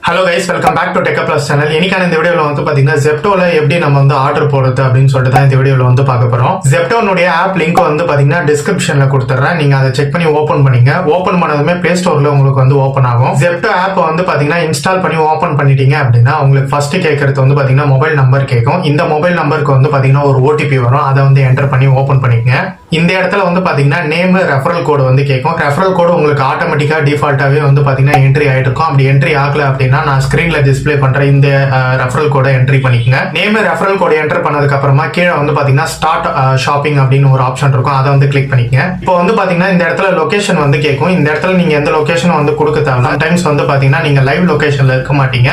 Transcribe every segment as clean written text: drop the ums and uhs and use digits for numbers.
Hello guys, welcome back to tech plus channel. இன்னைக்கான இந்த வீடியோல வந்து பாத்தீங்கன்னா ஜெப்டோல எப்படி நம்ம வந்து ஆர்டர் போடுறது அப்படின்னு சொல்லிட்டு தான் இந்த வீடியோல வந்து பார்க்க போறோம். ஜெப்டோனுடைய ஆப் லிங்க் வந்து பாத்தீங்கன்னா டிஸ்கிரிப்ஷன்ல கொடுத்துறேன். நீங்க அதை செக் பண்ணி ஓபன் பண்ணீங்க. ஓபன் பண்ணதுமே பிளே ஸ்டோர்ல உங்களுக்கு வந்து ஓபன் ஆகும். ஜெப்டோ ஆப் வந்து பாத்தீங்கன்னா இன்ஸ்டால் பண்ணி ஓபன் பண்ணிட்டீங்க அப்படின்னா உங்களுக்கு ஃபர்ஸ்ட் கேட்கறது வந்து பாத்தீங்கன்னா மொபைல் நம்பர் கேட்கும். இந்த மொபைல் நம்பருக்கு வந்து பாத்தீங்கன்னா ஒரு ஓடிபி வரும். அதை வந்து என்டர் பண்ணி ஓபன் பண்ணிக்கங்க. இந்த இடத்துல வந்து பாத்தீங்கன்னா நேம், ரெஃபரல் கோடு வந்து கேட்கும். ரெஃபரல் கோடு உங்களுக்கு ஆட்டோமேட்டிக்கா டிஃபால்ட்டாவே வந்து பாத்தீங்கன்னா என்ட்ரி ஆயிட்டு இருக்கும். அப்படி என்ட்ரி ஆகல அப்படின்னா நான் ஸ்கிரீன்ல டிஸ்பிளே பண்ற இந்த ரெஃபரல் கோட என்ட்ரி பண்ணிக்கங்க. நேம், ரெஃபரல் கோட் என்டர் பண்ணதுக்கு அப்புறமா கீழே வந்து பாத்தீங்கன்னா ஸ்டார்ட் ஷாப்பிங் அப்படின்னு ஒரு ஆப்ஷன் இருக்கும். அதை வந்து கிளிக் பண்ணிக்கங்க. இப்போ வந்து பாத்தீங்கன்னா இந்த இடத்துல லொகேஷன் வந்து கேட்கும். இந்த இடத்துல நீங்க எந்த லொகேஷன் வந்து கொடுக்க தேவை. டைம்ஸ் வந்து பாத்தீங்கன்னா நீங்க லைவ் லொகேஷன்ல இருக்க மாட்டீங்க.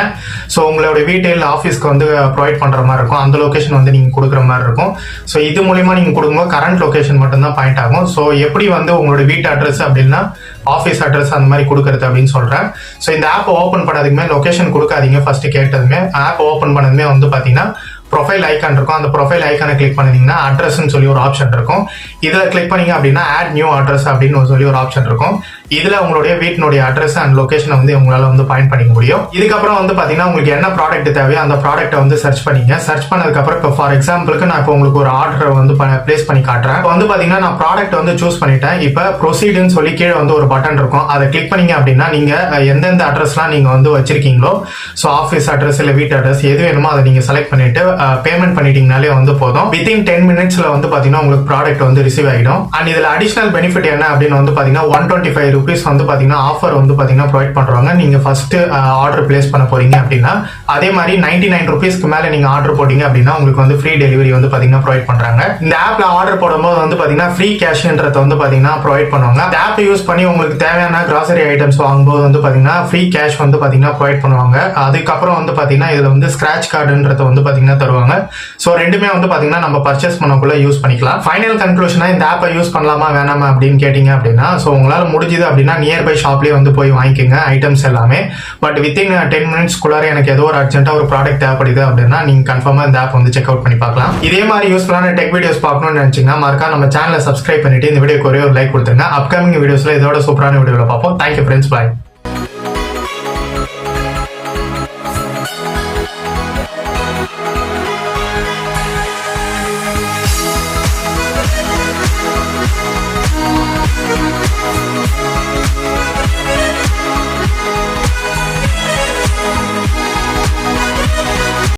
ஸோ உங்களோட வீட்டில் ஆஃபீஸ்க்கு வந்து ப்ரொவைட் பண்ற மாதிரி இருக்கும். அந்த லொகேஷன் வந்து நீங்க கொடுக்குற மாதிரி இருக்கும். ஸோ இது மூலியமா நீங்க கொடுக்கும்போது கரண்ட் லொகேஷன் மட்டும்தான் பாயிண்ட் ஆகும். ஸோ எப்படி வந்து உங்களோட வீட்டு அட்ரஸ் அப்படின்னா ஆஃபீஸ் அட்ரஸ் அந்த மாதிரி கொடுக்கறது அப்படின்னு சொல்றேன். ஸோ இந்த ஆப் ஓப்பன் பண்ணதுக்குமே லொகேஷன் கொடுக்காதீங்க. ஃபர்ஸ்ட் கேட்டதுமே ஆப் ஓப்பன் பண்ணதுமே வந்து பாத்தீங்கன்னா ப்ரொஃபைல் ஐக்கான் இருக்கும். அந்த ப்ரொஃபைல் ஐக்கானை கிளிக் பண்ணிங்கன்னா அட்ரஸ்ன்னு சொல்லி ஒரு ஆப்ஷன் இருக்கும். இதில் கிளிக் பண்ணீங்க அப்படின்னா ஆட் நியூ அட்ரஸ் அப்படின்னு சொல்லி ஒரு ஆப்ஷன் இருக்கும். இதுல உங்களுடைய வீட்டினுடைய அட்ரஸ் அண்ட் லொகேஷனை வந்து உங்களால வந்து பாயிண்ட் பண்ணிக்க முடியும். இதுக்கப்புறம் வந்து பாத்தீங்கன்னா உங்களுக்கு என்ன ப்ராடக்ட் தேவையோ அந்த ப்ராடக்ட்டை வந்து சர்ச் பண்ணீங்க. சர்ச் பண்ணதுக்கு அப்புறம் இப்போ ஃபார் எக்ஸாம்பிளுக்கு நான் இப்போ உங்களுக்கு ஒரு ஆர்டர் வந்து பிளேஸ் பண்ணி காட்டுறேன். இப்போ வந்து பாத்தீங்கன்னா நான் ப்ராடக்ட் வந்து சூஸ் பண்ணிட்டேன். இப்போ ப்ரொசீடுன்னு சொல்லி கீழே வந்து ஒரு பட்டன் இருக்கும். அதை கிளிக் பண்ணீங்க அப்படின்னா நீங்க எந்தெந்த அட்ரஸ்லாம் நீங்க வந்து வச்சிருக்கீங்களோ, ஸோ ஆஃபீஸ் அட்ரஸ் இல்லை வீட்டு அட்ரஸ் எது வேணுமோ அதை நீங்க செலக்ட் பண்ணிட்டு பேமெண்ட் பண்ணிட்டீங்கனாலே வந்து போதும். வித்தின் 10 மினிட்ஸ்ல வந்து பாத்தீங்கன்னா உங்களுக்கு ப்ராடக்ட் வந்து ரிசீவ் ஆகிடும். அண்ட் இதுல அடிஷனல் பெனிஃபிட் என்ன அப்படின்னு வந்து பாத்தீங்கன்னா 125 rupees வந்து பாத்தீங்கன்னா ஆஃபர் வந்து பாத்தீங்கன்னா ப்ரொவைட் பண்றாங்க. நீங்க ஃபர்ஸ்ட் ஆர்டர் பிளேஸ் பண்ண போறீங்க அப்படின்னா. அதே மாதிரி 99 rupeesக்கு மேல நீங்க ஆர்டர் போட்டீங்க அப்படின்னா உங்களுக்கு வந்து ஃப்ரீ டெலிவரி வந்து பாத்தீங்கன்னா ப்ரொவைட் பண்றாங்க. இந்த ஆப்ல ஆர்டர் போடும்போது வந்து பாத்தீங்கன்னா ஃப்ரீ கேஷ்ன்றத வந்து பாத்தீங்கன்னா ப்ரொவைட் பண்ணுவாங்க. இந்த ஆப் யூஸ் பண்ணி உங்களுக்கு தேவையான கிராசரி ஐட்டம்ஸ் வாங்கும்போது வந்து பாத்தீங்கன்னா ஃப்ரீ கேஷ் வந்து பாத்தீங்கன்னா ப்ரொவைட் பண்ணுவாங்க. அதுக்கப்புறம் வந்து பாத்தீங்கன்னா இதுல வந்து ஸ்கிராட்ச் கார்டுன்றத வந்து பாத்தீங்கன்னா தருவாங்க. சோ ரெண்டுமே வந்து பாத்தீங்கன்னா நம்ம பர்ச்சேஸ் பண்ணக்குள்ள யூஸ் பண்ணிக்கலாம். ஃபைனல் கன்க்ளூஷனா இந்த ஆப்பை யூஸ் பண்ணலாமா வேணாமா அப்படின்னு கேட்டீங்க அப்படின்னா, சோ உங்களால முடிஞ்சது அப்படின்னா நியர்பை ஷாப்லயே வந்து போய் வாங்கிக்கோங்க ஐட்டம்ஸ் எல்லாமே. பட் வித்தின் 10 மினிட்ஸ்க்குள்ளார எனக்கு ஏதோ ஒரு அர்ஜென்ட்டா ஒரு ப்ராடக்ட் தேவைப்படுது அப்படின்னா நீங்க கன்ஃபார்மா இந்த ஆப் வந்து செக் அவுட் பண்ணி பார்க்கலாம். இதே மாதிரி யூஸ்ஃபுல்லான டெக் வீடியோஸ் பார்க்கணும்னு நினைச்சீங்கன்னா மறக்காம நம்ம சேனலை சப்ஸ்கிரைப் பண்ணிட்டு இந்த வீடியோக்கு ஒரே ஒரு லைக் கொடுத்துருங்க. அப்கமிங் வீடியோஸ்ல இதோட சூப்பரான வீடியோல பார்ப்போம். தேங்க்யூ ஃப்ரெண்ட்ஸ், பாய்.